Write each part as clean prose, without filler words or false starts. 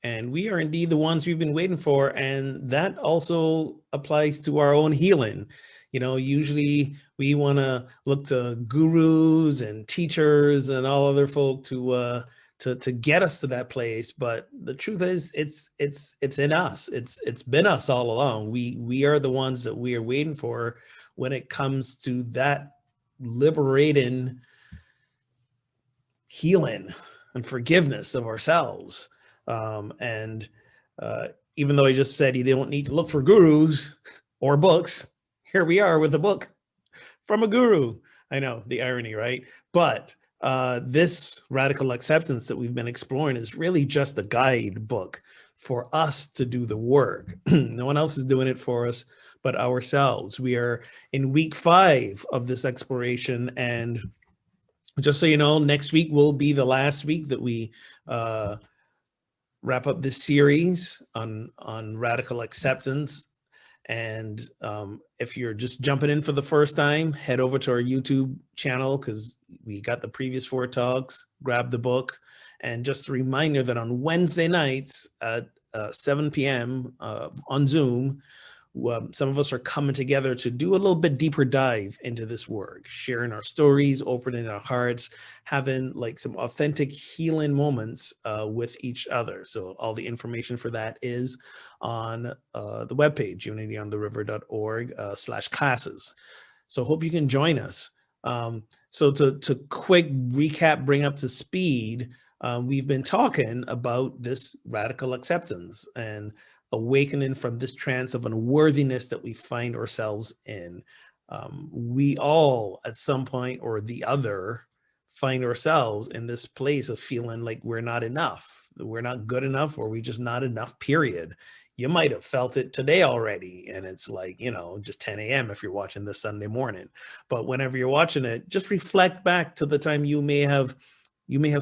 And we are indeed the ones we've been waiting for. And that also applies to our own healing. Usually we want to look to gurus and teachers and all other folk to get us to that place. But the truth is, it's in us. It's been us all along. We are the ones that we are waiting for when it comes to that liberating healing and forgiveness of ourselves. And even though I just said you don't need to look for gurus or books, here we are with a book from a guru. I know the irony, right? But this radical acceptance that we've been exploring is really just a guidebook for us to do the work. No one else is doing it for us but ourselves. We are in week 5 of this exploration, and just so you know, next week will be the last week that we wrap up this series on radical acceptance. And if you're just jumping in for the first time, head over to our YouTube channel because we got the previous 4 talks, grab the book. And just a reminder that on Wednesday nights at 7 p.m. On Zoom, some of us are coming together to do a little bit deeper dive into this work, sharing our stories, opening our hearts, having like some authentic healing moments with each other. So all the information for that is on the webpage, unityontheriver.org/classes. So hope you can join us. So to quick recap, bring up to speed, we've been talking about this radical acceptance and awakening from this trance of unworthiness that we find ourselves in. We all, at some point or the other, find ourselves in this place of feeling like we're not enough, we're not good enough, or we just not enough, period. You might have felt it today already, and it's like, just 10 a.m. if you're watching this Sunday morning. But whenever you're watching it, just reflect back to the time you may have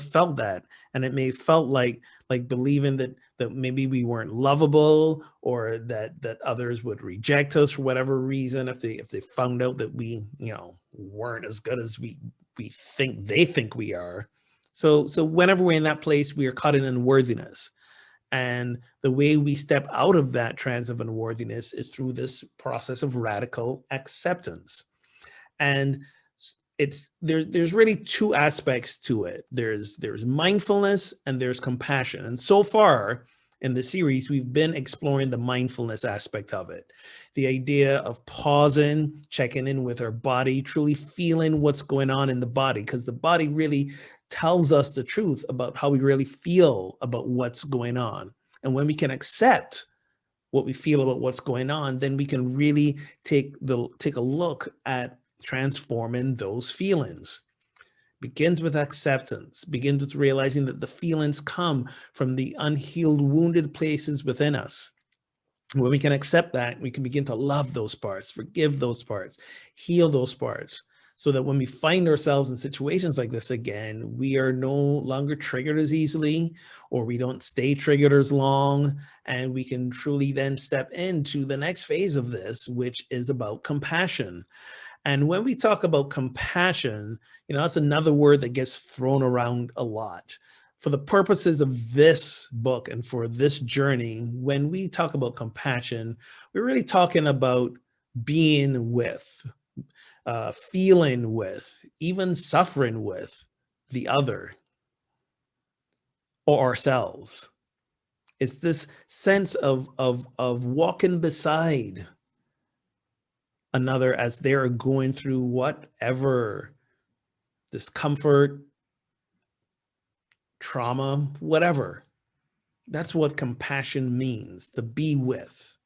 felt that, and it may have felt like believing that maybe we weren't lovable, or that others would reject us for whatever reason if they found out that we weren't as good as we think they think we are. So whenever we're in that place, we are caught in unworthiness. And the way we step out of that trance of unworthiness is through this process of radical acceptance. And there's really 2 aspects to it. There's mindfulness and there's compassion. And so far in the series, we've been exploring the mindfulness aspect of it. The idea of pausing, checking in with our body, truly feeling what's going on in the body, because the body really tells us the truth about how we really feel about what's going on. And when we can accept what we feel about what's going on, then we can really take a look at transforming those feelings. Begins with acceptance, begins with realizing that the feelings come from the unhealed, wounded places within us. When we can accept that, we can begin to love those parts, forgive those parts, heal those parts, so that when we find ourselves in situations like this again, we are no longer triggered as easily, or we don't stay triggered as long, and we can truly then step into the next phase of this, which is about compassion. And when we talk about compassion, that's another word that gets thrown around a lot. For the purposes of this book and for this journey, when we talk about compassion, we're really talking about being with, feeling with, even suffering with the other or ourselves. It's this sense of walking beside another as they're going through whatever discomfort, trauma, whatever. That's what compassion means, to be with.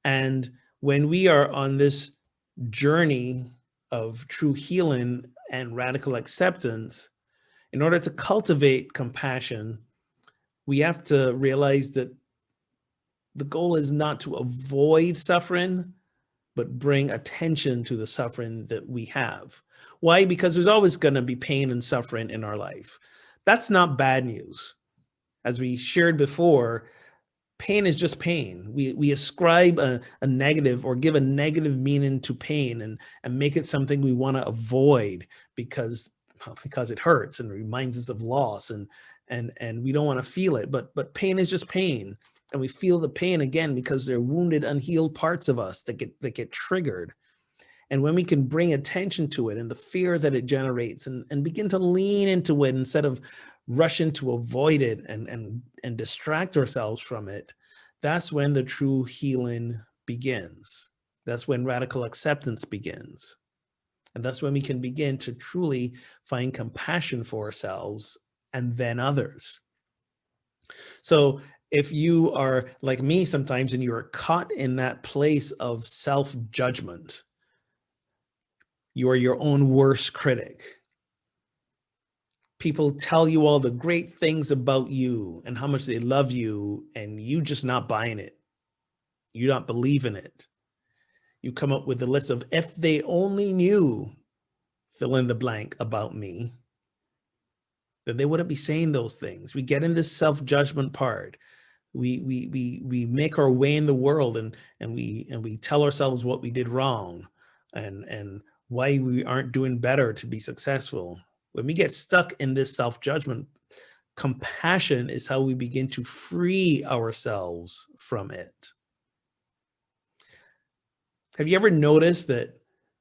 And when we are on this journey of true healing and radical acceptance, in order to cultivate compassion, we have to realize that the goal is not to avoid suffering, but bring attention to the suffering that we have. Why? Because there's always going to be pain and suffering in our life. That's not bad news. As we shared before, pain is just pain. We ascribe a negative or give a negative meaning to pain and make it something we want to avoid because it hurts and reminds us of loss. and we don't want to feel it, but pain is just pain, and we feel the pain again because they're wounded, unhealed parts of us that get triggered. And when we can bring attention to it and the fear that it generates, and begin to lean into it instead of rushing to avoid it and distract ourselves from it, that's when the true healing begins. That's when radical acceptance begins. And that's when we can begin to truly find compassion for ourselves and then others. So if you are like me sometimes and you are caught in that place of self-judgment, you are your own worst critic. People tell you all the great things about you and how much they love you, and you just not buying it. You not believing it. You come up with a list of, if they only knew, fill in the blank about me, that they wouldn't be saying those things. We get in this self-judgment part. We make our way in the world, and we tell ourselves what we did wrong, and why we aren't doing better to be successful. When we get stuck in this self-judgment, compassion is how we begin to free ourselves from it. Have you ever noticed that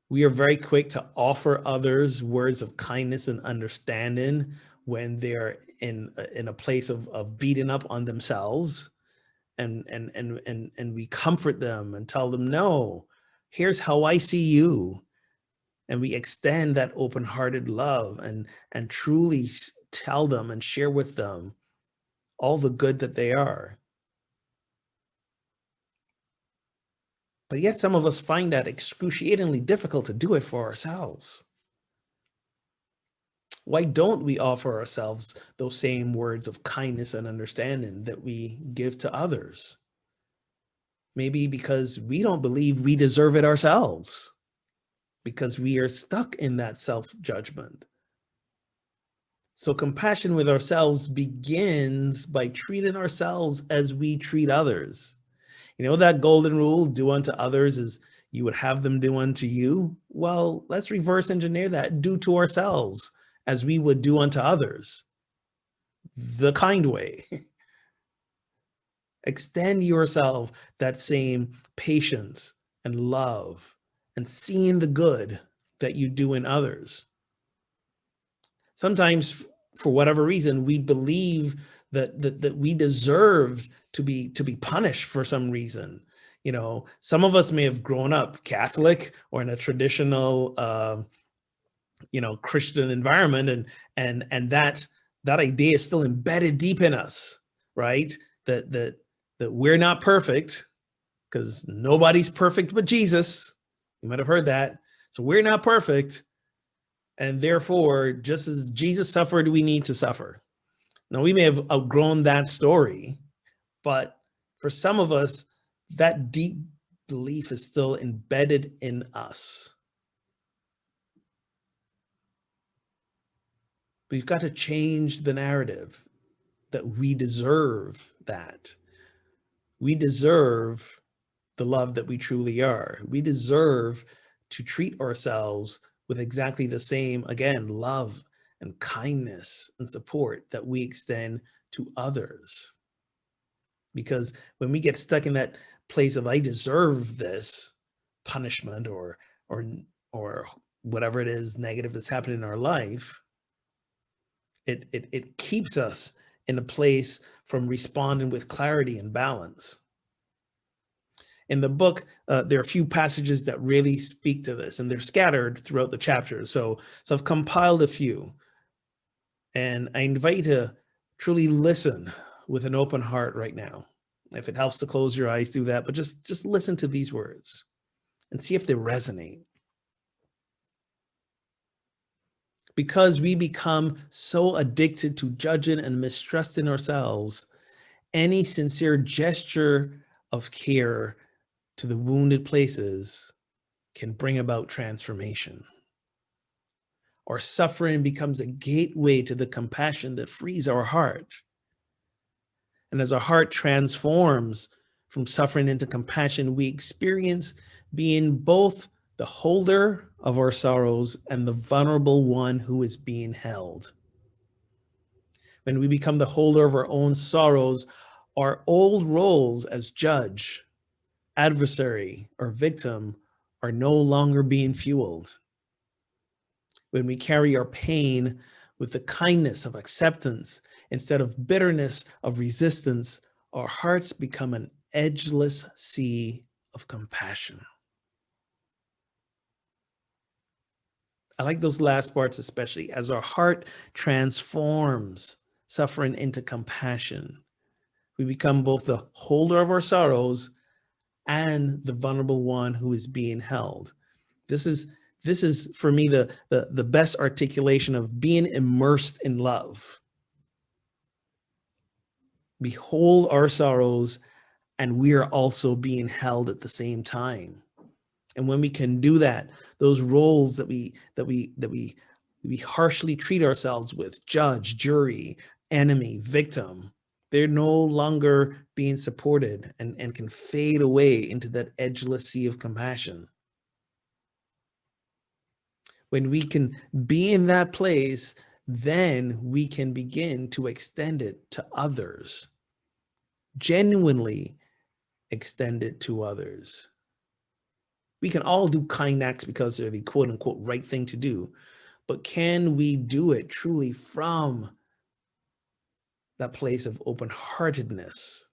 we are very quick to offer others words of kindness and understanding when they're in a place of beating up on themselves, and we comfort them and tell them, no, here's how I see you. And we extend that open-hearted love and truly tell them and share with them all the good that they are. But yet some of us find that excruciatingly difficult to do it for ourselves. Why don't we offer ourselves those same words of kindness and understanding that we give to others? Maybe because we don't believe we deserve it ourselves, because we are stuck in that self-judgment. So compassion with ourselves begins by treating ourselves as we treat others. You know that golden rule, do unto others as you would have them do unto you? Well, let's reverse engineer that. Do to ourselves as we would do unto others, the kind way. Extend yourself that same patience and love and seeing the good that you do in others. Sometimes, for whatever reason, we believe that we deserve to be punished for some reason. You know, some of us may have grown up Catholic or in a traditional Christian environment, and that idea is still embedded deep in us, right? That we're not perfect, because nobody's perfect but Jesus. You might have heard that. So we're not perfect, and therefore, just as Jesus suffered, we need to suffer. Now, we may have outgrown that story, but for some of us, that deep belief is still embedded in us. We've got to change the narrative that we deserve that. We deserve the love that we truly are. We deserve to treat ourselves with exactly the same, again, love and kindness and support that we extend to others. Because when we get stuck in that place of, I deserve this punishment or whatever it is negative that's happening in our life, it keeps us in a place from responding with clarity and balance. In the book, there are a few passages that really speak to this, and they're scattered throughout the chapters. So I've compiled a few, and I invite you to truly listen with an open heart right now. If it helps to close your eyes, do that, but just listen to these words and see if they resonate. Because we become so addicted to judging and mistrusting ourselves, any sincere gesture of care to the wounded places can bring about transformation. Our suffering becomes a gateway to the compassion that frees our heart. And as our heart transforms from suffering into compassion, we experience being both the holder of our sorrows and the vulnerable one who is being held. When we become the holder of our own sorrows, our old roles as judge, adversary, or victim are no longer being fueled. When we carry our pain with the kindness of acceptance instead of bitterness of resistance, our hearts become an edgeless sea of compassion. I like those last parts, especially as our heart transforms suffering into compassion. We become both the holder of our sorrows and the vulnerable one who is being held. This is for me the best articulation of being immersed in love. We hold our sorrows and we are also being held at the same time. And when we can do that, those roles that we harshly treat ourselves with, judge, jury, enemy, victim, they're no longer being supported and can fade away into that edgeless sea of compassion. When we can be in that place, then we can begin to extend it to others, genuinely extend it to others. We can all do kind acts because they're the quote unquote right thing to do, but can we do it truly from that place of open heartedness?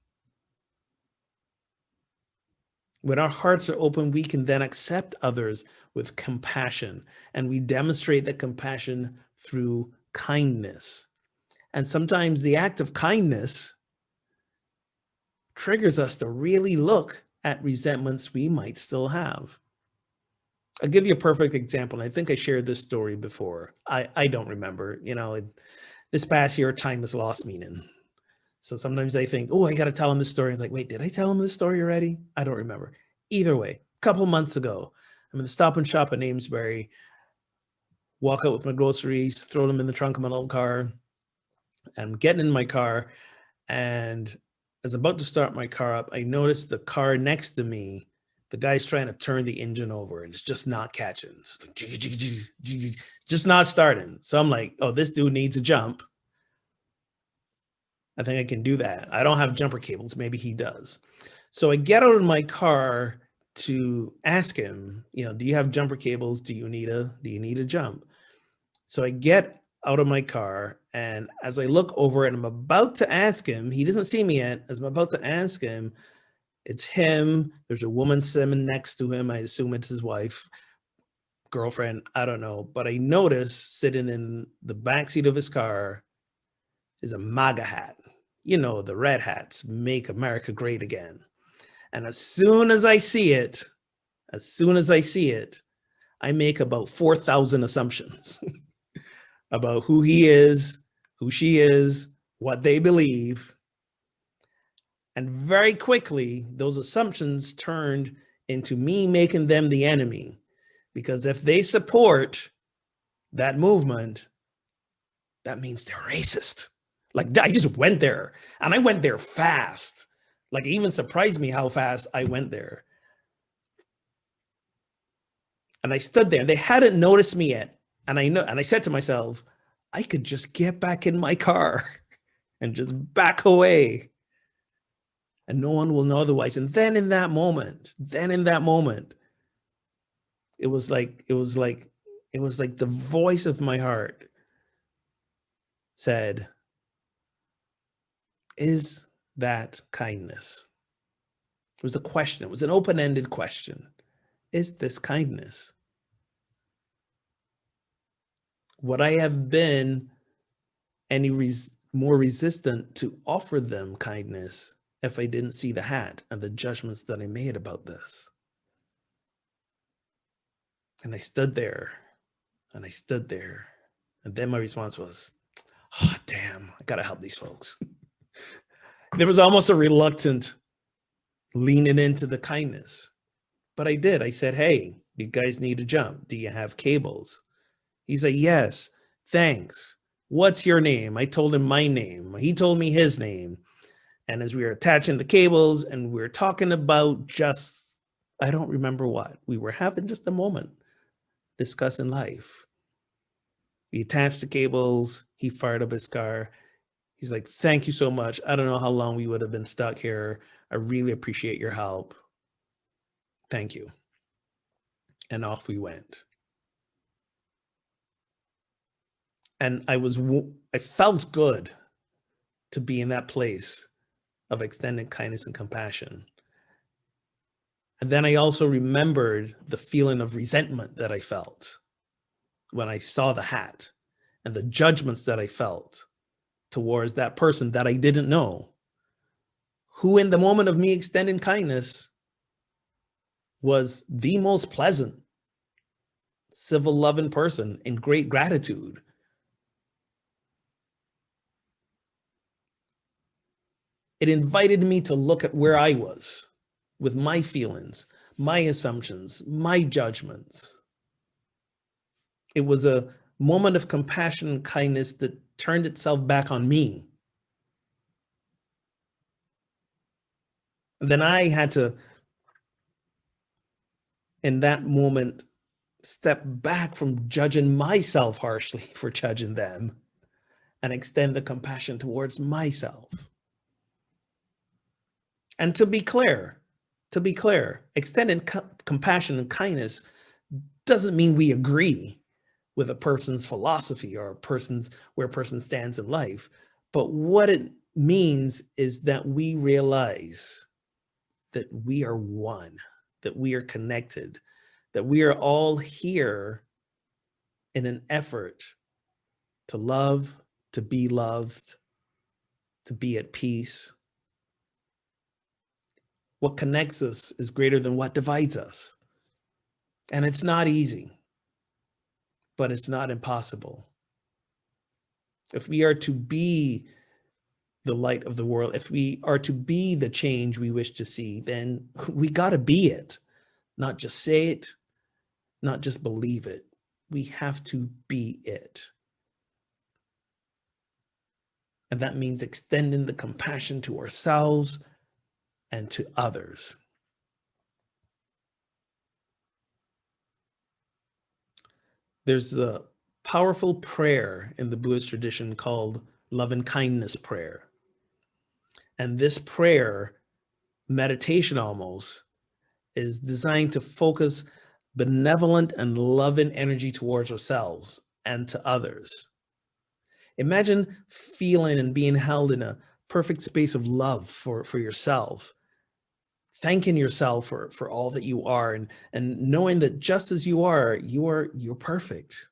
When our hearts are open, we can then accept others with compassion, and we demonstrate that compassion through kindness. And sometimes the act of kindness triggers us to really look at resentments we might still have. I'll give you a perfect example. And I think I shared this story before. I don't remember. This past year, time has lost meaning. So sometimes I think, oh, I got to tell him this story. I'm like, wait, did I tell him this story already? I don't remember. Either way, a couple months ago, I'm in the Stop and Shop in Amesbury, walk out with my groceries, throw them in the trunk of my little car. I'm getting in my car, and as I'm about to start my car up, I noticed the car next to me, the guy's trying to turn the engine over and it's just not catching. It's like, just not starting. So I'm like, oh, this dude needs a jump. I think I can do that. I don't have jumper cables. Maybe he does. So I get out of my car to ask him, do you have jumper cables? Do you need a jump? So I get out of my car, and as I look over and I'm about to ask him, he doesn't see me yet. As I'm about to ask him, it's him. There's a woman sitting next to him. I assume it's his wife, girlfriend. I don't know. But I notice sitting in the backseat of his car is a MAGA hat. The red hats, make America great again. And as soon as I see it, I make about 4,000 assumptions about who he is, who she is, what they believe. And very quickly, those assumptions turned into me making them the enemy. Because if they support that movement, that means they're racist. Like, I just went there, and I went there fast. Like, it even surprised me how fast I went there. And I stood there, and they hadn't noticed me yet. And I said to myself, I could just get back in my car and just back away, and no one will know otherwise. And then in that moment, it was like the voice of my heart said, is that kindness? It was a question. It was an open-ended question. Is this kindness? Would I have been any more resistant to offer them kindness if I didn't see the hat and the judgments that I made about this? And I stood there, and then my response was, oh, damn, I gotta help these folks. There was almost a reluctant leaning into the kindness, but I did. I said, hey, you guys need a jump. Do you have cables? He's like, yes, thanks. What's your name? I told him my name. He told me his name. And as we were attaching the cables and we were talking about just, I don't remember what, we were having just a moment discussing life. We attached the cables. He fired up his car. He's like, thank you so much. I don't know how long we would have been stuck here. I really appreciate your help. Thank you. And off we went. And I felt good to be in that place of extended kindness and compassion. And then I also remembered the feeling of resentment that I felt when I saw the hat, and the judgments that I felt towards that person that I didn't know, who in the moment of me extending kindness was the most pleasant, civil, loving person in great gratitude. It invited me to look at where I was with my feelings, my assumptions, my judgments. It was a moment of compassion and kindness that turned itself back on me. And then I had to, in that moment, step back from judging myself harshly for judging them and extend the compassion towards myself. And to be clear, extending compassion and kindness doesn't mean we agree with a person's philosophy or where a person stands in life. But what it means is that we realize that we are one, that we are connected, that we are all here in an effort to love, to be loved, to be at peace. What connects us is greater than what divides us. And it's not easy, but it's not impossible. If we are to be the light of the world, if we are to be the change we wish to see, then we got to be it, not just say it, not just believe it. We have to be it. And that means extending the compassion to ourselves and to others. There's a powerful prayer in the Buddhist tradition called love and kindness prayer. And this prayer, meditation almost, is designed to focus benevolent and loving energy towards ourselves and to others. Imagine feeling and being held in a perfect space of love for yourself, thanking yourself for all that you are, and knowing that just as you are, you're perfect.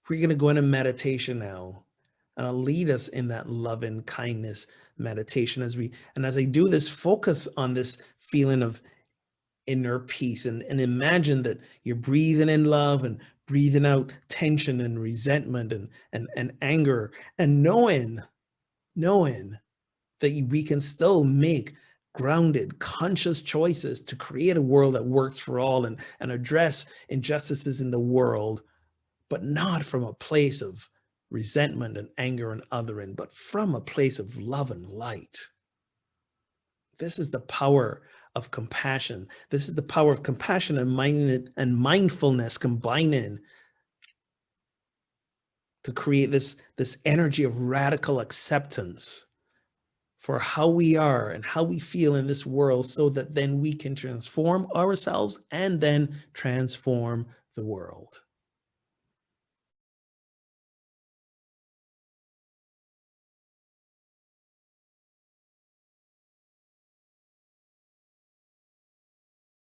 We're going to go into meditation now, and I'll lead us in that love and kindness meditation as I do this, focus on this feeling of inner peace, and imagine that you're breathing in love and breathing out tension and resentment and anger, and knowing that we can still make grounded, conscious choices to create a world that works for all, and address injustices in the world, but not from a place of resentment and anger and othering, but from a place of love and light. This is the power of compassion. This is the power of compassion and mindfulness combining to create this energy of radical acceptance for how we are and how we feel in this world, so that then we can transform ourselves and then transform the world.